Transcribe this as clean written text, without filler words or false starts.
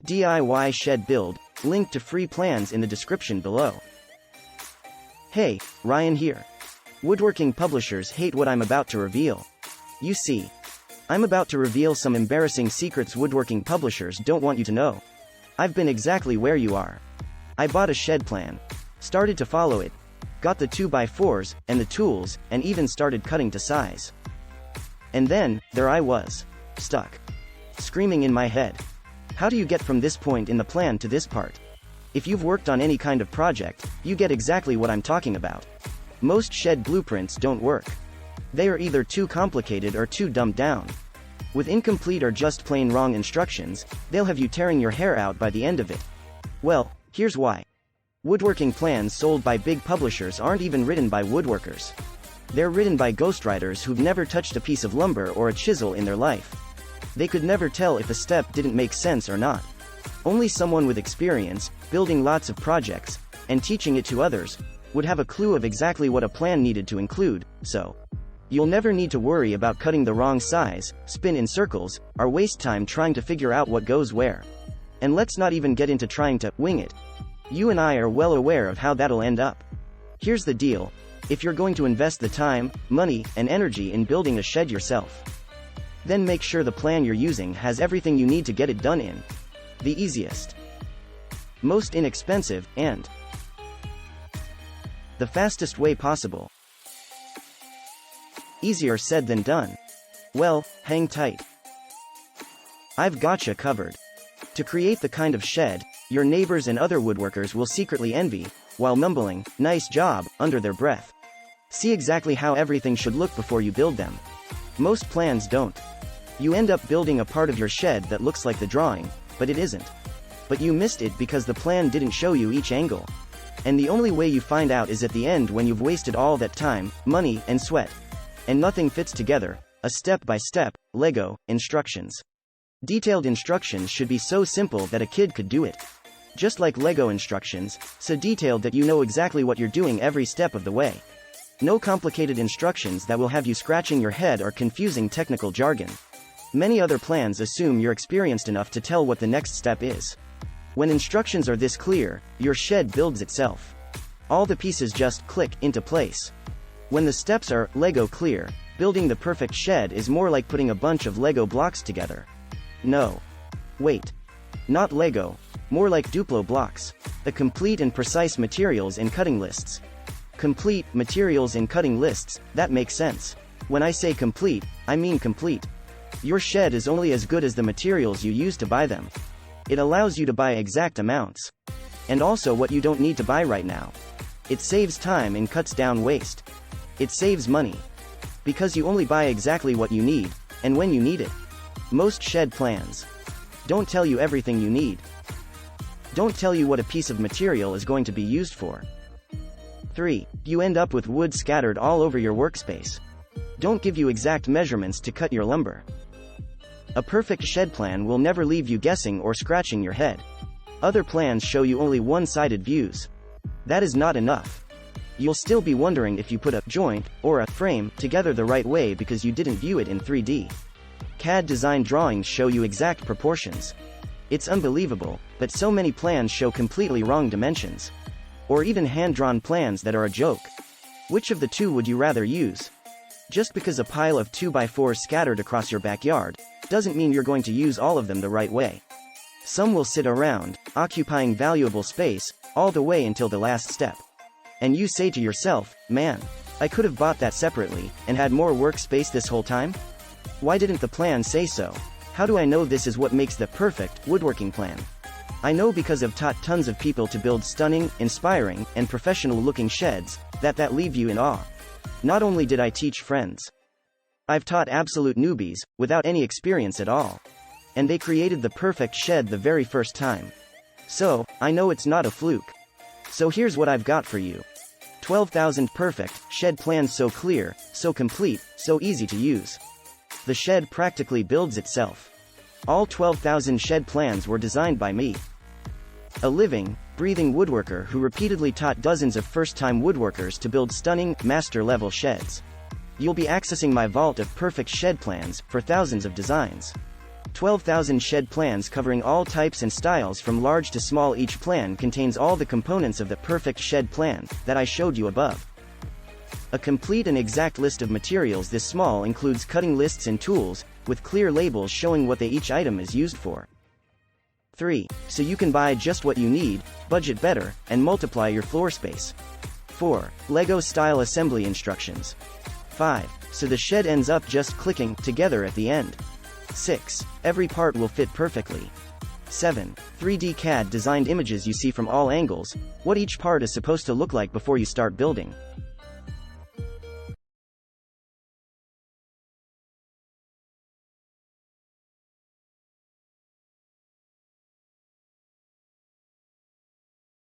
DIY shed build, link to free plans in the description below. Hey, Ryan here. Woodworking publishers hate what I'm about to reveal. You see, I'm about to reveal some embarrassing secrets woodworking publishers don't want you to know. I've been exactly where you are. I bought a shed plan, started to follow it, got the 2x4s and the tools, and even started cutting to size. And then, there I was, stuck, screaming in my head. How do you get from this point in the plan to this part? If you've worked on any kind of project, you get exactly what I'm talking about. Most shed blueprints don't work. They are either too complicated or too dumbed down. With incomplete or just plain wrong instructions, they'll have you tearing your hair out by the end of it. Well, here's why. Woodworking plans sold by big publishers aren't even written by woodworkers. They're written by ghostwriters who've never touched a piece of lumber or a chisel in their life. They could never tell if a step didn't make sense or not. Only someone with experience, building lots of projects, and teaching it to others, would have a clue of exactly what a plan needed to include, so you'll never need to worry about cutting the wrong size, spin in circles, or waste time trying to figure out what goes where. And let's not even get into trying to wing it. You and I are well aware of how that'll end up. Here's the deal. If you're going to invest the time, money, and energy in building a shed yourself, then make sure the plan you're using has everything you need to get it done in the easiest, most inexpensive, and the fastest way possible. Easier said than done. Well, hang tight. I've gotcha covered. To create the kind of shed your neighbors and other woodworkers will secretly envy, while mumbling, "Nice job," under their breath. See exactly how everything should look before you build them. Most plans don't. You end up building a part of your shed that looks like the drawing, but it isn't. But you missed it because the plan didn't show you each angle. And the only way you find out is at the end when you've wasted all that time, money, and sweat. And nothing fits together, a step-by-step, Lego, instructions. Detailed instructions should be so simple that a kid could do it. Just like Lego instructions, so detailed that you know exactly what you're doing every step of the way. No complicated instructions that will have you scratching your head or confusing technical jargon. Many other plans assume you're experienced enough to tell what the next step is. When instructions are this clear, your shed builds itself. All the pieces just click into place. When the steps are Lego clear, building the perfect shed is more like putting a bunch of Lego blocks together. No. Wait. Not Lego. More like Duplo blocks. The complete and precise materials and cutting lists. Complete materials and cutting lists, that makes sense. When I say complete, I mean complete. Your shed is only as good as the materials you use to buy them. It allows you to buy exact amounts. And also what you don't need to buy right now. It saves time and cuts down waste. It saves money. Because you only buy exactly what you need, and when you need it. Most shed plans don't tell you everything you need. Don't tell you what a piece of material is going to be used for. 3. You end up with wood scattered all over your workspace. Don't give you exact measurements to cut your lumber. A perfect shed plan will never leave you guessing or scratching your head. Other plans show you only one-sided views. That is not enough. You'll still be wondering if you put a joint or a frame together the right way because you didn't view it in 3D. CAD design drawings show you exact proportions. It's unbelievable, but so many plans show completely wrong dimensions. Or even hand-drawn plans that are a joke. Which of the two would you rather use? Just because a pile of 2x4s scattered across your backyard doesn't mean you're going to use all of them the right way. Some will sit around, occupying valuable space, all the way until the last step. And you say to yourself, "Man, I could have bought that separately, and had more workspace this whole time? Why didn't the plan say so? How do I know this is what makes the perfect woodworking plan?" I know because I've taught tons of people to build stunning, inspiring, and professional-looking sheds that leave you in awe. Not only did I teach friends, I've taught absolute newbies, without any experience at all. And they created the perfect shed the very first time. So, I know it's not a fluke. So here's what I've got for you. 12,000 perfect shed plans, so clear, so complete, so easy to use. The shed practically builds itself. All 12,000 shed plans were designed by me. A living, breathing woodworker who repeatedly taught dozens of first-time woodworkers to build stunning, master-level sheds. You'll be accessing my vault of perfect shed plans for thousands of designs. 12,000 shed plans covering all types and styles from large to small. Each plan contains all the components of the perfect shed plan that I showed you above. A complete and exact list of materials this small includes cutting lists and tools, with clear labels showing what each item is used for. 3. So you can buy just what you need, budget better, and multiply your floor space. 4. Lego-style assembly instructions. 5. So the shed ends up just clicking together at the end. 6. Every part will fit perfectly. 7. 3D CAD designed images you see from all angles, what each part is supposed to look like before you start building.